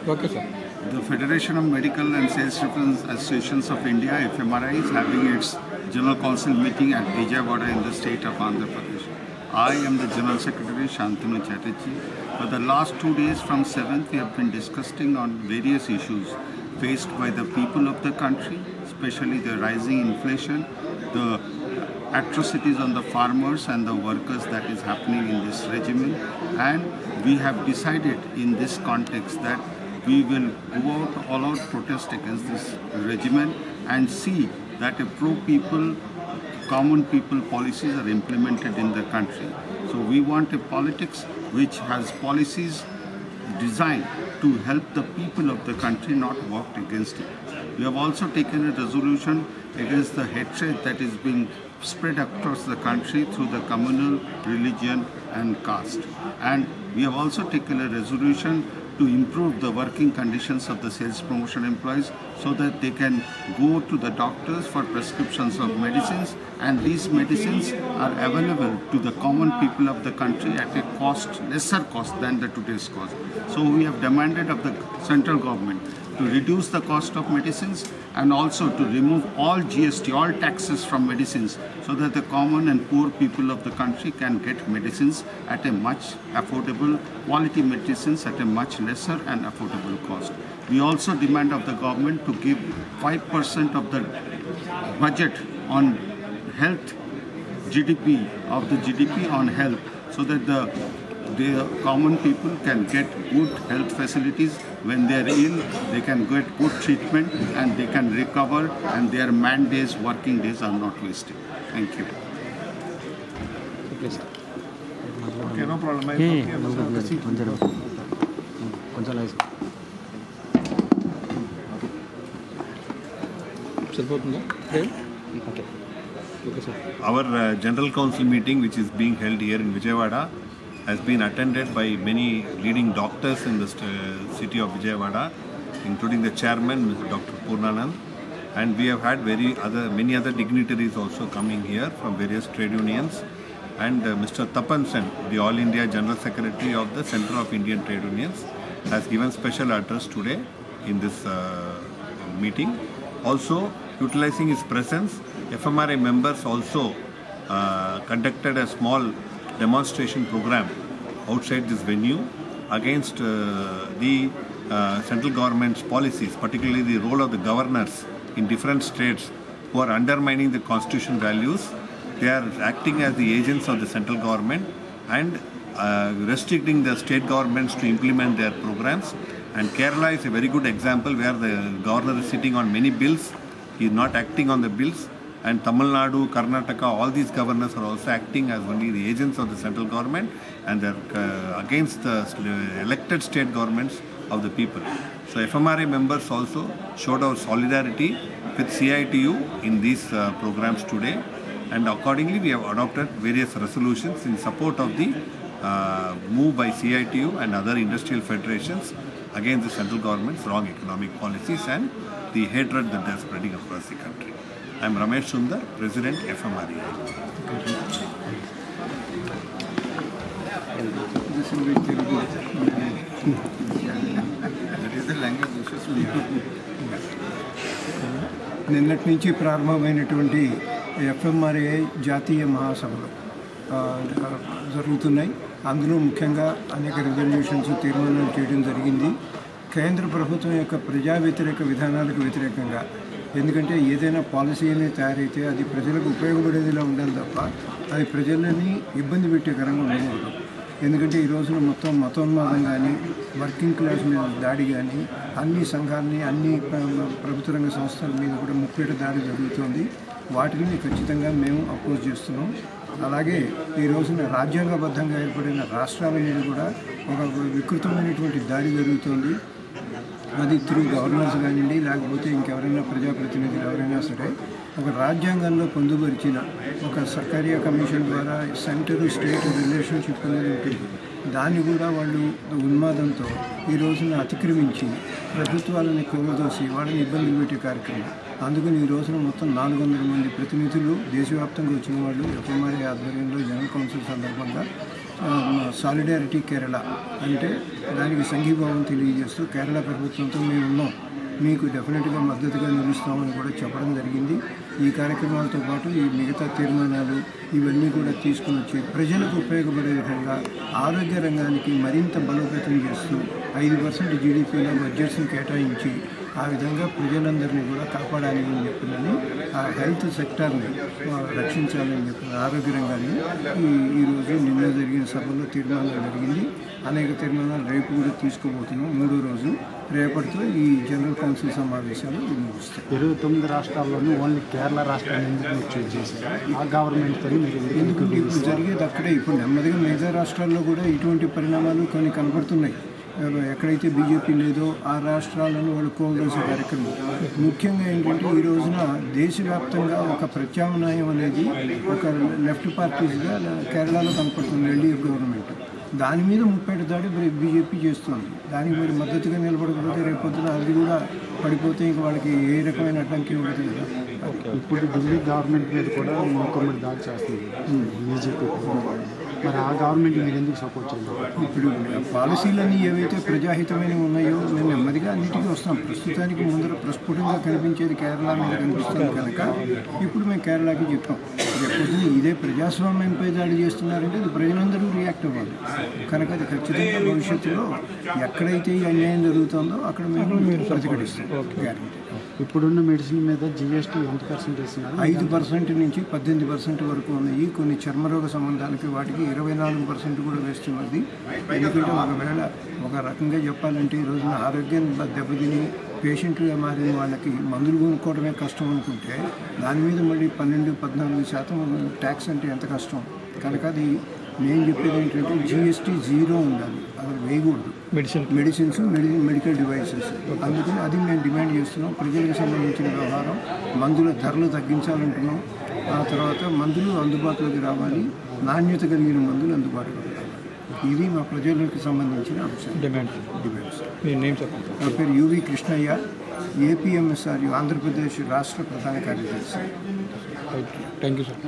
Okay, sir. The Federation of Medical and Sales Representatives Associations of India, FMRI, is having its General Council meeting at Vijayawada in the state of Andhra Pradesh. I am the General Secretary, Shantanu Chatterjee. For the last 2 days from 7th, we have been discussing on various issues faced by the people of the country, especially the rising inflation, the atrocities on the farmers and the workers that is happening in this regime. And we have decided in this context that we will go out all out protest against this regime and see that a pro-people, common people policies are implemented in the country. So we want a politics which has policies designed to help the people of the country, not work against it. We have also taken a resolution against the hatred that is being spread across the country through the communal, religion and caste. And we have also taken a resolution to improve the working conditions of the sales promotion employees so that they can go to the doctors for prescriptions of medicines, and these medicines are available to the common people of the country at a cost, lesser cost than the today's cost. So we have demanded of the central government to reduce the cost of medicines and also to remove all GST, all taxes from medicines, so that the common and poor people of the country can get medicines at a much affordable, quality medicines at a much lesser and affordable cost. We also demand of the government to give 5% of the budget on health, GDP on health, so that the common people can get good health facilities. When they are ill, they can get good treatment and they can recover, and their man days, working days are not wasted. Thank you. Okay, no problem. Our General Council meeting, which is being held here in Vijayawada, has been attended by many leading doctors in the city of Vijayawada, including the chairman, Mr. Dr. Purnanand, and we have had many other dignitaries also coming here from various trade unions, and Mr. Tapan Sen, the All India General Secretary of the Centre of Indian Trade Unions, has given special address today in this meeting. Also, utilizing his presence, FMRI members also conducted a small demonstration program outside this venue against the central government's policies, particularly the role of the governors in different states who are undermining the constitutional values. They are acting as the agents of the central government and restricting the state governments to implement their programs. And Kerala is a very good example where the governor is sitting on many bills. He is not acting on the bills. And Tamil Nadu, Karnataka, all these governors are also acting as only the agents of the central government, and they are against the elected state governments of the people. So FMRI members also showed our solidarity with CITU in these programs today, and accordingly we have adopted various resolutions in support of the move by CITU and other industrial federations against the central government's wrong economic policies and the hatred that they are spreading across the country. I am Ramesh Sundar, President, FMRI. నిన్నటి నుంచి ప్రారంభమైనటువంటి fMRI జాతీయ మహాసభలు జరుగుతున్నాయి. అందులో ముఖ్యంగా అనేక resolutions, తీర్మానాలు చేయడం జరిగింది. కేంద్ర ప్రభుత్వం యొక్క ప్రజా వ్యతిరేక విధానాలకు వ్యతిరేకంగా. ఎందుకంటే ఏదైనా పాలసీ అనేది తయారైతే అది ప్రజలకు ఉపయోగపడేదిలా ఉండాలి తప్ప అది ప్రజలని ఇబ్బంది పెట్టేకరంగా ఉండకూడదు. ఎందుకంటే ఈ రోజున మొత్తం మతోన్మాదం కానీ, వర్కింగ్ క్లాస్ మీద దాడి కానీ, అన్ని సంఘాలని, అన్ని ప్రభుత్వ రంగ సంస్థల మీద కూడా ముప్పేట దాడి జరుగుతుంది. వాటిని ఖచ్చితంగా మేము అపోజ్ చేస్తున్నాం. అలాగే ఈ రోజున రాజ్యాంగబద్ధంగా ఏర్పడిన రాష్ట్రాల మీద కూడా ఒక వికృతమైనటువంటి దాడి జరుగుతుంది. అది త్రూ గవర్నర్స్ కానివ్వండి, లేకపోతే ఇంకెవరైనా ప్రజాప్రతినిధులు ఎవరైనా సరే ఒక రాజ్యాంగంలో పొందుపరిచిన ఒక సర్కారియా కమిషన్ ద్వారా సెంటర్ స్టేట్ రిలేషన్షిప్ అనేది ఉంటుంది. దాన్ని కూడా వాళ్ళు ఉన్మాదంతో ఈ రోజున అతిక్రమించి ప్రభుత్వాలని కూలదోసి వాళ్ళని ఇబ్బందులు పెట్టే కార్యక్రమం. అందుకని ఈ రోజున మొత్తం 400 మంది ప్రతినిధులు దేశవ్యాప్తంగా వచ్చిన వాళ్ళు ఎఫ్ఎంఆర్ఐ ఆధ్వర్యంలో జనరల్ కౌన్సిల్ సందర్భంగా సాలిడారిటీ కేరళ అంటే దానికి సంఘీభావం తెలియజేస్తూ కేరళ ప్రభుత్వంతో మేము ఉన్నాం, మీకు డెఫినెట్గా మద్దతుగా నిలుస్తామని కూడా చెప్పడం జరిగింది. ఈ కార్యక్రమాలతో పాటు ఈ మిగతా తీర్మానాలు ఇవన్నీ కూడా తీసుకుని వచ్చి ప్రజలకు ఉపయోగపడే విధంగా ఆరోగ్య రంగానికి మరింత బలోపేతం చేస్తూ 5% జీడీపీలో బడ్జెట్స్ని కేటాయించి ఆ విధంగా ప్రజలందరినీ కూడా కాపాడాలి అని చెప్పినని ఆ హెల్త్ సెక్టార్ని రక్షించాలని చెప్పిన ఆరోగ్య రంగాన్ని ఈరోజు నిన్న జరిగిన సభలో తీర్మానం జరిగింది. అనేక తీర్మానాలు రేపు కూడా తీసుకోబోతున్నాం. 3వ రోజు రేపటితో ఈ జనరల్ కౌన్సిల్ సమావేశాలు ముగుస్తాయి. 29 రాష్ట్రాల్లోనూ ఓన్లీ కేరళ రాష్ట్రాన్ని ఎందుకు చూస్ చేశారు? ఆ గవర్నమెంట్తో మీరు ఎందుకంటే ఇప్పుడు జరిగేది అక్కడే. ఇప్పుడు నెమ్మదిగా మిగతా రాష్ట్రాల్లో కూడా ఇటువంటి పరిణామాలు కొన్ని కనబడుతున్నాయి. ఎక్కడైతే బీజేపీ లేదో ఆ రాష్ట్రాలను వాళ్ళు కోల్దోసే కార్యక్రమం. ముఖ్యంగా ఏంటంటే ఈ రోజున దేశవ్యాప్తంగా ఒక ప్రత్యామ్నాయం అనేది ఒక లెఫ్ట్ పార్టీస్గా కేరళలో కనపడుతుంది ఎన్డీఎఫ్ గవర్నమెంట్. దాని మీద ముప్పేట దాడి బీజేపీ చేస్తుంది. దానికి మరి మద్దతుగా నిలబడకపోతే రేపొద్దున అది కూడా పడిపోతే ఇంక వాళ్ళకి ఏ రకమైన అడ్డంకి ఉండదు కదా. ఇప్పుడు ఢిల్లీ గవర్నమెంట్ మీద కూడా మూకుమ్మడి దాడి చేస్తుంది బీజేపీ. మరి ఆ గవర్నమెంట్ మీరు ఎందుకు సపోర్ట్ చేయాలి? ఇప్పుడు పాలసీలన్నీ ఏవైతే ప్రజాహితమైనవి ఉన్నాయో మేము నెమ్మదిగా అన్నిటికీ వస్తాం. ప్రస్తుతానికి ముందర ప్రస్ఫుటంగా కనిపించేది కేరళ మీద కనిపిస్తుంది కనుక ఇప్పుడు మేము కేరళకి చెప్పాం. రేపొద్దున ఇదే ప్రజాస్వామ్యంపై దాడి చేస్తున్నారంటే అది ప్రజలందరూ రియాక్ట్ అవ్వాలి. కనుక అది ఖచ్చితంగా భవిష్యత్తులో ఎక్కడైతే ఈ అన్యాయం జరుగుతుందో అక్కడ మేము ప్రతిఘటిస్తాం. గ్యారెంటీ. ఇప్పుడున్న మెడిసిన్ మీద జీఎస్టీ ఎంత పర్సెంటేజ్? 5% నుంచి 18% వరకు ఉన్నాయి. కొన్ని చర్మరోగ సంబంధాలకి వాటికి 24% కూడా వేస్తున్నది. ఎందుకంటే ఒకవేళ ఒక రకంగా చెప్పాలంటే ఈ రోజున ఆరోగ్యం దెబ్బతిని పేషెంట్గా మారిన వాళ్ళకి మందులు కొనుక్కోవడమే కష్టం అనుకుంటే దాని మీద మళ్ళీ 12-14% ట్యాక్స్ అంటే ఎంత కష్టం. కనుక అది నేను చెప్పేది ఏంటంటే జీఎస్టీ 0 ఉండాలి, అది వేయకూడదు. Medicines medical devices. అందుకని అది మేము డిమాండ్ చేస్తున్నాం. ప్రజలకు సంబంధించిన వ్యవహారం మందుల ధరలు తగ్గించాలంటున్నాం. ఆ తర్వాత మందులు అందుబాటులోకి రావాలి, నాణ్యత కలిగిన మందులు అందుబాటులోకి రావాలి. ఇవి మా ప్రజలకు సంబంధించిన అంశాలు. డిమాండ్స్. నా పేరు యువి కృష్ణయ్య, ఏపీఎంఎస్ఆర్యు ఆంధ్రప్రదేశ్ రాష్ట్ర ప్రధాన కార్యదర్శి. Thank you sir.